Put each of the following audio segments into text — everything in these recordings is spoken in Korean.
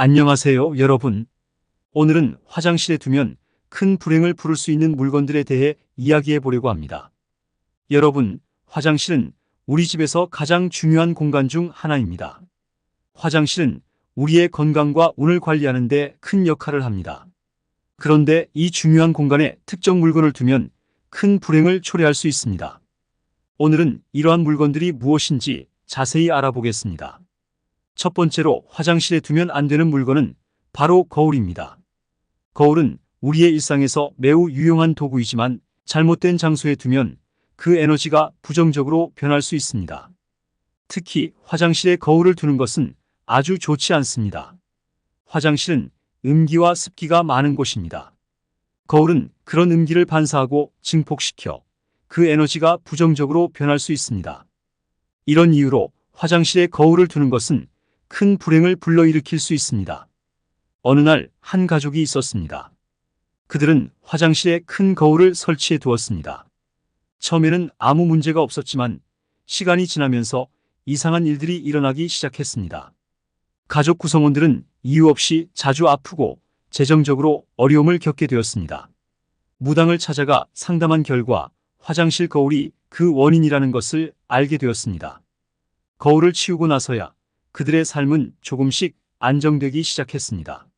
안녕하세요, 여러분. 오늘은 화장실에 두면 큰 불행을 부를 수 있는 물건들에 대해 이야기해 보려고 합니다. 여러분, 화장실은 우리 집에서 가장 중요한 공간 중 하나입니다. 화장실은 우리의 건강과 운을 관리하는 데 큰 역할을 합니다. 그런데 이 중요한 공간에 특정 물건을 두면 큰 불행을 초래할 수 있습니다. 오늘은 이러한 물건들이 무엇인지 자세히 알아보겠습니다. 첫 번째로 화장실에 두면 안 되는 물건은 바로 거울입니다. 거울은 우리의 일상에서 매우 유용한 도구이지만 잘못된 장소에 두면 그 에너지가 부정적으로 변할 수 있습니다. 특히 화장실에 거울을 두는 것은 아주 좋지 않습니다. 화장실은 음기와 습기가 많은 곳입니다. 거울은 그런 음기를 반사하고 증폭시켜 그 에너지가 부정적으로 변할 수 있습니다. 이런 이유로 화장실에 거울을 두는 것은 큰 불행을 불러일으킬 수 있습니다. 어느 날 한 가족이 있었습니다. 그들은 화장실에 큰 거울을 설치해 두었습니다. 처음에는 아무 문제가 없었지만 시간이 지나면서 이상한 일들이 일어나기 시작했습니다. 가족 구성원들은 이유 없이 자주 아프고 재정적으로 어려움을 겪게 되었습니다. 무당을 찾아가 상담한 결과 화장실 거울이 그 원인이라는 것을 알게 되었습니다. 거울을 치우고 나서야 그들의 삶은 조금씩 안정되기 시작했습니다.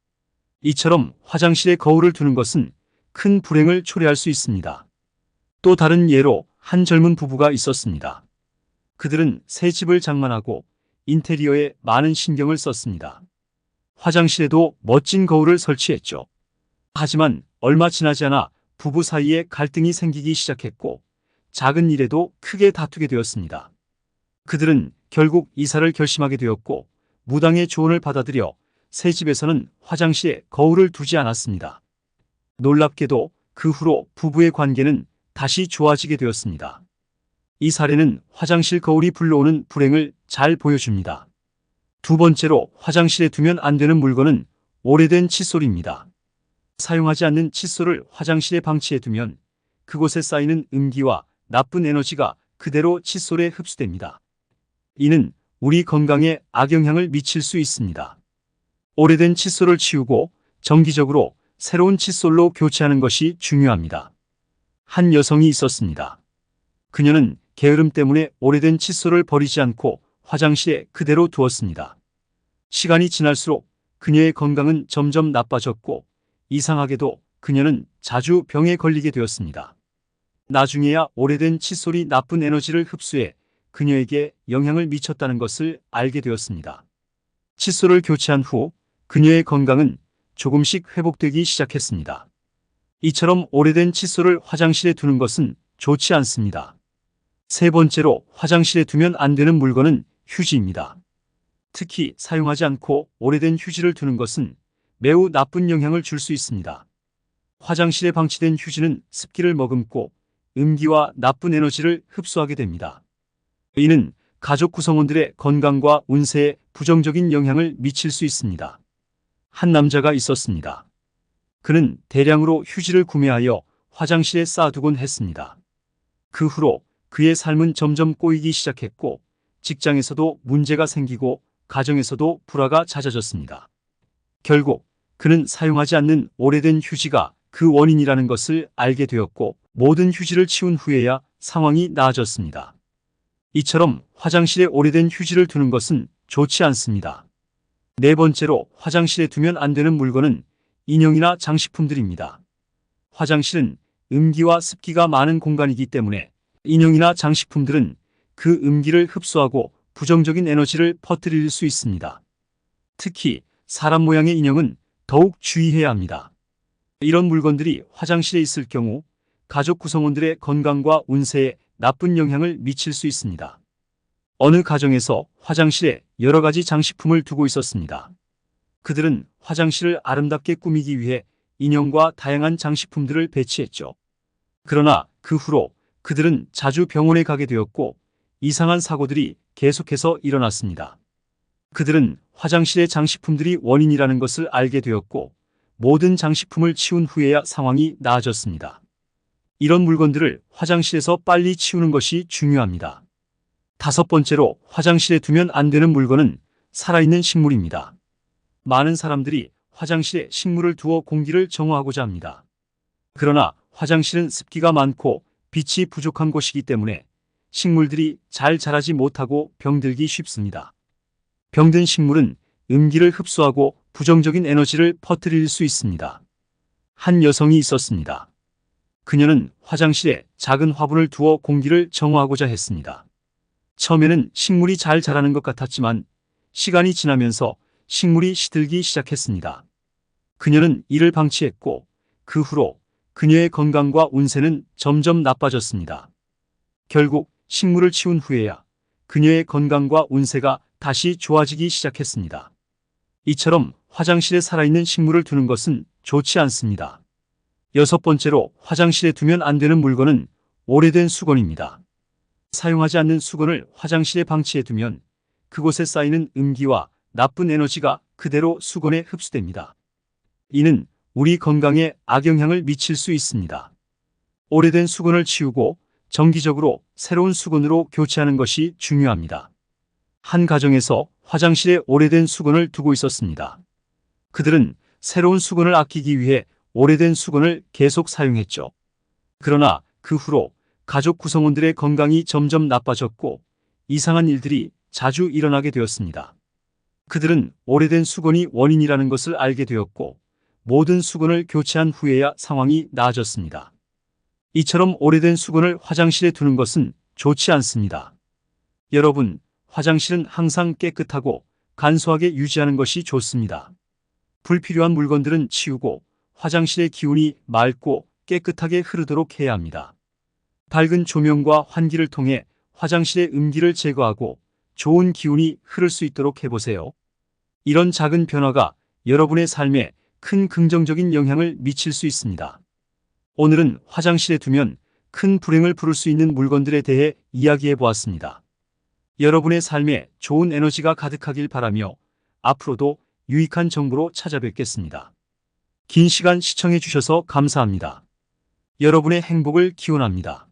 이처럼 화장실에 거울을 두는 것은 큰 불행을 초래할 수 있습니다. 또 다른 예로 한 젊은 부부가 있었습니다. 그들은 새 집을 장만하고 인테리어에 많은 신경을 썼습니다. 화장실에도 멋진 거울을 설치했죠. 하지만 얼마 지나지 않아 부부 사이에 갈등이 생기기 시작했고 작은 일에도 크게 다투게 되었습니다. 그들은 결국 이사를 결심하게 되었고 무당의 조언을 받아들여 새 집에서는 화장실에 거울을 두지 않았습니다. 놀랍게도 그 후로 부부의 관계는 다시 좋아지게 되었습니다. 이 사례는 화장실 거울이 불러오는 불행을 잘 보여줍니다. 두 번째로 화장실에 두면 안 되는 물건은 오래된 칫솔입니다. 사용하지 않는 칫솔을 화장실에 방치해 두면 그곳에 쌓이는 음기와 나쁜 에너지가 그대로 칫솔에 흡수됩니다. 이는 우리 건강에 악영향을 미칠 수 있습니다. 오래된 칫솔을 치우고 정기적으로 새로운 칫솔로 교체하는 것이 중요합니다. 한 여성이 있었습니다. 그녀는 게으름 때문에 오래된 칫솔을 버리지 않고 화장실에 그대로 두었습니다. 시간이 지날수록 그녀의 건강은 점점 나빠졌고 이상하게도 그녀는 자주 병에 걸리게 되었습니다. 나중에야 오래된 칫솔이 나쁜 에너지를 흡수해 그녀에게 영향을 미쳤다는 것을 알게 되었습니다. 칫솔을 교체한 후 그녀의 건강은 조금씩 회복되기 시작했습니다. 이처럼 오래된 칫솔을 화장실에 두는 것은 좋지 않습니다. 세 번째로 화장실에 두면 안 되는 물건은 휴지입니다. 특히 사용하지 않고 오래된 휴지를 두는 것은 매우 나쁜 영향을 줄 수 있습니다. 화장실에 방치된 휴지는 습기를 머금고 음기와 나쁜 에너지를 흡수하게 됩니다. 이는 가족 구성원들의 건강과 운세에 부정적인 영향을 미칠 수 있습니다. 한 남자가 있었습니다. 그는 대량으로 휴지를 구매하여 화장실에 쌓아두곤 했습니다. 그 후로 그의 삶은 점점 꼬이기 시작했고 직장에서도 문제가 생기고 가정에서도 불화가 잦아졌습니다. 결국 그는 사용하지 않는 오래된 휴지가 그 원인이라는 것을 알게 되었고 모든 휴지를 치운 후에야 상황이 나아졌습니다. 이처럼 화장실에 오래된 휴지를 두는 것은 좋지 않습니다. 네 번째로 화장실에 두면 안 되는 물건은 인형이나 장식품들입니다. 화장실은 음기와 습기가 많은 공간이기 때문에 인형이나 장식품들은 그 음기를 흡수하고 부정적인 에너지를 퍼뜨릴 수 있습니다. 특히 사람 모양의 인형은 더욱 주의해야 합니다. 이런 물건들이 화장실에 있을 경우 가족 구성원들의 건강과 운세에 나쁜 영향을 미칠 수 있습니다. 어느 가정에서 화장실에 여러 가지 장식품을 두고 있었습니다. 그들은 화장실을 아름답게 꾸미기 위해 인형과 다양한 장식품들을 배치했죠. 그러나 그 후로 그들은 자주 병원에 가게 되었고 이상한 사고들이 계속해서 일어났습니다. 그들은 화장실의 장식품들이 원인이라는 것을 알게 되었고 모든 장식품을 치운 후에야 상황이 나아졌습니다. 이런 물건들을 화장실에서 빨리 치우는 것이 중요합니다. 다섯 번째로 화장실에 두면 안 되는 물건은 살아있는 식물입니다. 많은 사람들이 화장실에 식물을 두어 공기를 정화하고자 합니다. 그러나 화장실은 습기가 많고 빛이 부족한 곳이기 때문에 식물들이 잘 자라지 못하고 병들기 쉽습니다. 병든 식물은 음기를 흡수하고 부정적인 에너지를 퍼뜨릴 수 있습니다. 한 여성이 있었습니다. 그녀는 화장실에 작은 화분을 두어 공기를 정화하고자 했습니다. 처음에는 식물이 잘 자라는 것 같았지만 시간이 지나면서 식물이 시들기 시작했습니다. 그녀는 이를 방치했고 그 후로 그녀의 건강과 운세는 점점 나빠졌습니다. 결국 식물을 치운 후에야 그녀의 건강과 운세가 다시 좋아지기 시작했습니다. 이처럼 화장실에 살아있는 식물을 두는 것은 좋지 않습니다. 여섯 번째로 화장실에 두면 안 되는 물건은 오래된 수건입니다. 사용하지 않는 수건을 화장실에 방치해 두면 그곳에 쌓이는 음기와 나쁜 에너지가 그대로 수건에 흡수됩니다. 이는 우리 건강에 악영향을 미칠 수 있습니다. 오래된 수건을 치우고 정기적으로 새로운 수건으로 교체하는 것이 중요합니다. 한 가정에서 화장실에 오래된 수건을 두고 있었습니다. 그들은 새로운 수건을 아끼기 위해 오래된 수건을 계속 사용했죠. 그러나 그 후로 가족 구성원들의 건강이 점점 나빠졌고 이상한 일들이 자주 일어나게 되었습니다. 그들은 오래된 수건이 원인이라는 것을 알게 되었고 모든 수건을 교체한 후에야 상황이 나아졌습니다. 이처럼 오래된 수건을 화장실에 두는 것은 좋지 않습니다. 여러분, 화장실은 항상 깨끗하고 간소하게 유지하는 것이 좋습니다. 불필요한 물건들은 치우고 화장실의 기운이 맑고 깨끗하게 흐르도록 해야 합니다. 밝은 조명과 환기를 통해 화장실의 음기를 제거하고 좋은 기운이 흐를 수 있도록 해보세요. 이런 작은 변화가 여러분의 삶에 큰 긍정적인 영향을 미칠 수 있습니다. 오늘은 화장실에 두면 큰 불행을 부를 수 있는 물건들에 대해 이야기해 보았습니다. 여러분의 삶에 좋은 에너지가 가득하길 바라며 앞으로도 유익한 정보로 찾아뵙겠습니다. 긴 시간 시청해 주셔서 감사합니다. 여러분의 행복을 기원합니다.